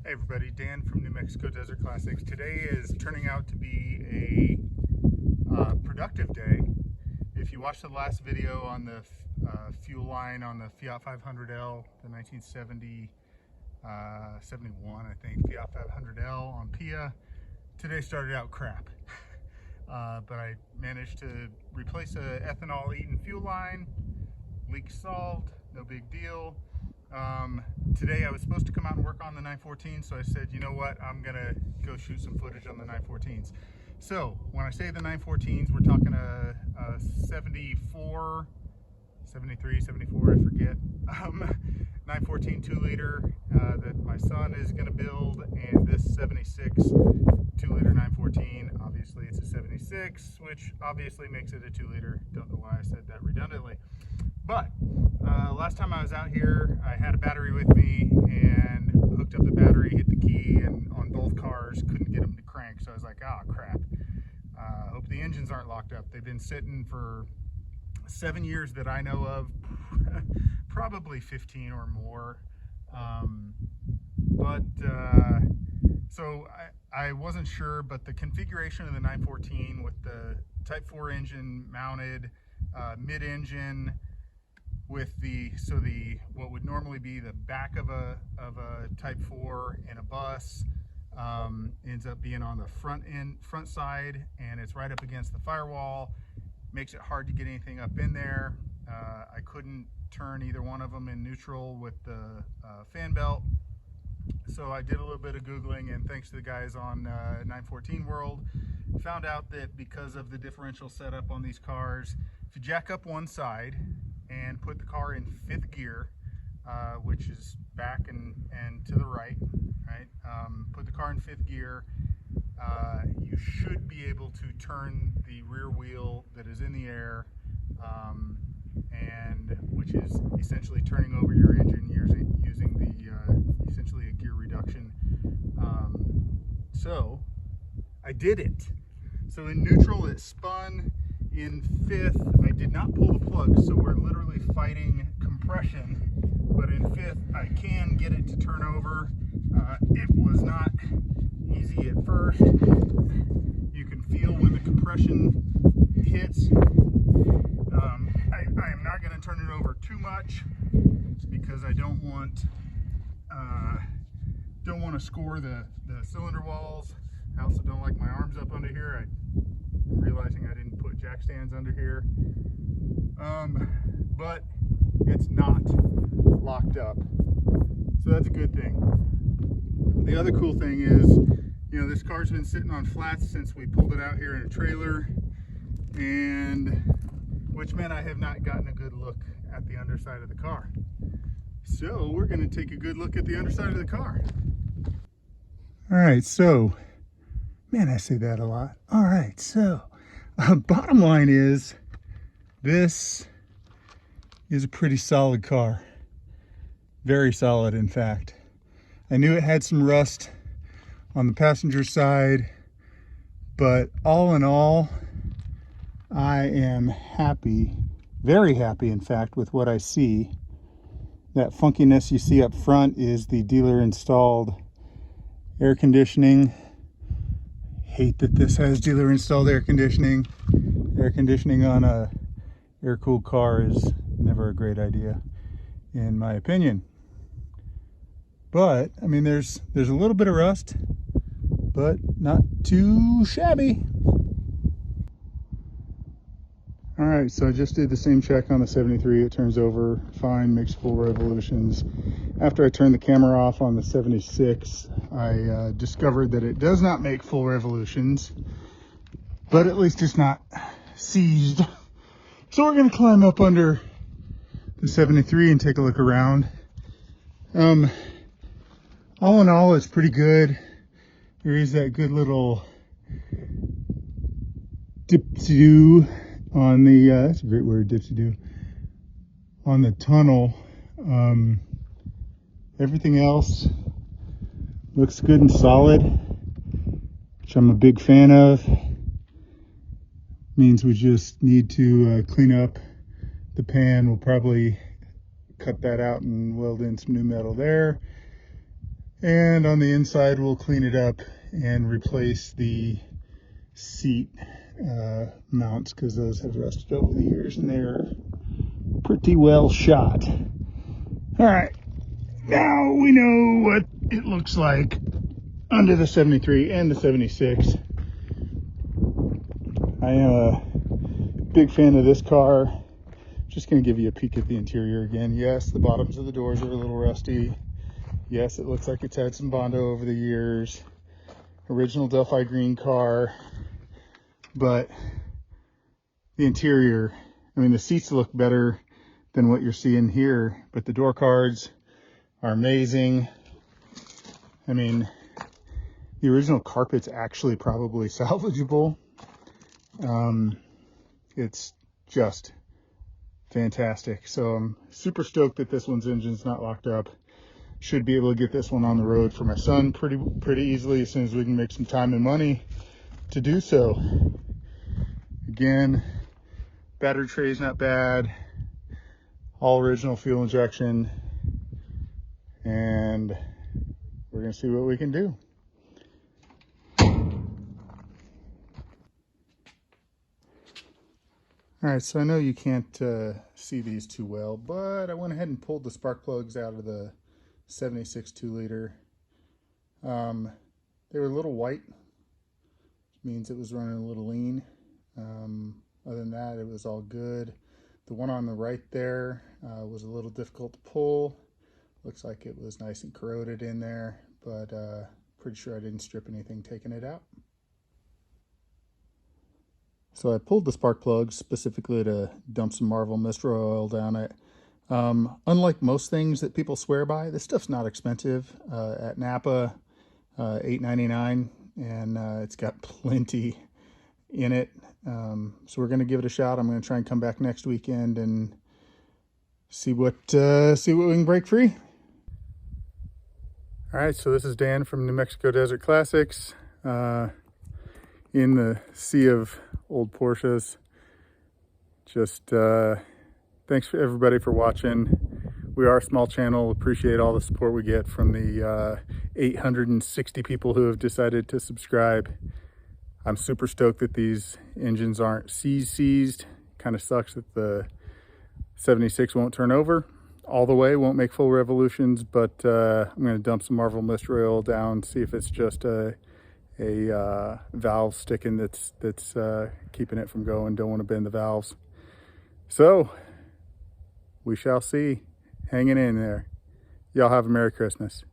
Hey everybody, Dan from New Mexico Desert Classics. Today is turning out to be a productive day. If you watched the last video on the fuel line on the Fiat 500L, the 1970, 71 I think, Fiat 500L on Pia, today started out crap. But I managed to replace a ethanol-eaten fuel line, leak solved, no big deal. Today I was supposed to come out and work on the 914, so I said, you know what, I'm gonna go shoot some footage on the 914s. So when I say the 914s, we're talking a 74, 73, 74, I forget, 914 2-liter that my son is gonna build, and this 76 2-liter 914. Obviously it's a 76, which obviously makes it a 2-liter. Don't know why I said that redundantly. But last time I was out here, I had a battery with me and hooked up the battery, hit the key, and on both cars couldn't get them to crank. So I was like, oh crap. Hope the engines aren't locked up. They've been sitting for 7 years that I know of, probably 15 or more. So I wasn't sure, but the configuration of the 914 with the Type 4 engine mounted, mid-engine, with what would normally be the back of a Type 4 in a bus, ends up being on the front side, and it's right up against the firewall. Makes it hard to get anything up in there. I couldn't turn either one of them in neutral with the fan belt, so I did a little bit of Googling, and thanks to the guys on 914 World, found out that because of the differential setup on these cars, if you jack up one side and put the car in 5th gear, which is back and to the right, put the car in 5th gear, you should be able to turn the rear wheel that is in the air, and which is essentially turning over your engine using the essentially a gear reduction. So I did it. So in neutral it spun. In 5th, I did not pull the plug, so we're literally fighting compression. But in 5th, I can get it to turn over. It was not easy at first. You can feel when the compression hits. I am not going to turn it over too much because I don't want to score the cylinder walls. I also don't like my arms up under here. I'm realizing I didn't put jack stands under here, but it's not locked up, so that's a good thing. The other cool thing is, you know, this car's been sitting on flats since we pulled it out here in a trailer, and which meant I have not gotten a good look at the underside of the car. So we're going to take a good look at the underside of the car. All right, so man, I say that a lot. All right, so bottom line is, this is a pretty solid car. Very solid, in fact. I knew it had some rust on the passenger side, but all in all, I am happy, very happy, in fact, with what I see. That funkiness you see up front is the dealer installed air conditioning. Hate that this has dealer installed air conditioning. Air conditioning on a air-cooled car is never a great idea, in my opinion. But I mean, there's a little bit of rust, but not too shabby. All right, so I just did the same check on the 73. It turns over fine, makes full revolutions. After I turned the camera off on the 76, I discovered that it does not make full revolutions, but at least it's not seized. So we're gonna climb up under the 73 and take a look around. All in all, it's pretty good. There is that good little dip-to-do on the, that's a great word, dip-to-do, on the tunnel. Everything else looks good and solid, which I'm a big fan of. Means we just need to clean up the pan. We'll probably cut that out and weld in some new metal there. And on the inside, we'll clean it up and replace the seat mounts, because those have rusted over the years and they're pretty well shot. All right, now we know what it looks like under the 73 and the 76. I am a big fan of this car. Just going to give you a peek at the interior again. Yes, the bottoms of the doors are a little rusty. Yes, it looks like it's had some Bondo over the years. Original Delphi green car. But the interior, I mean, the seats look better than what you're seeing here, but the door cards are amazing. I mean, the original carpet's actually probably salvageable. It's just fantastic. So I'm super stoked that this one's engine's not locked up. Should be able to get this one on the road for my son pretty easily as soon as we can make some time and money to do so. Again, battery tray's not bad. All original fuel injection. And we're gonna see what we can do. All right, so I know you can't see these too well, but I went ahead and pulled the spark plugs out of the 76 2-liter. They were a little white, which means it was running a little lean. Other than that, it was all good. The one on the right there was a little difficult to pull. Looks like it was nice and corroded in there, but pretty sure I didn't strip anything taking it out. So I pulled the spark plugs specifically to dump some Marvel Mystery Oil down it. Unlike most things that people swear by, this stuff's not expensive. At Napa, $8.99, and it's got plenty in it. So we're going to give it a shot. I'm going to try and come back next weekend and see what we can break free. All right, so this is Dan from New Mexico Desert Classics. In the sea of old Porsches. Just thanks for everybody for watching. We are a small channel. Appreciate all the support we get from the 860 people who have decided to subscribe. I'm super stoked that these engines aren't seized. Kind of sucks that the 76 won't turn over all the way, won't make full revolutions, but I'm going to dump some Marvel Mystery Oil down, see if it's just a valve sticking that's keeping it from going. Don't want to bend the valves. So we shall see. Hanging in there. Y'all have a Merry Christmas.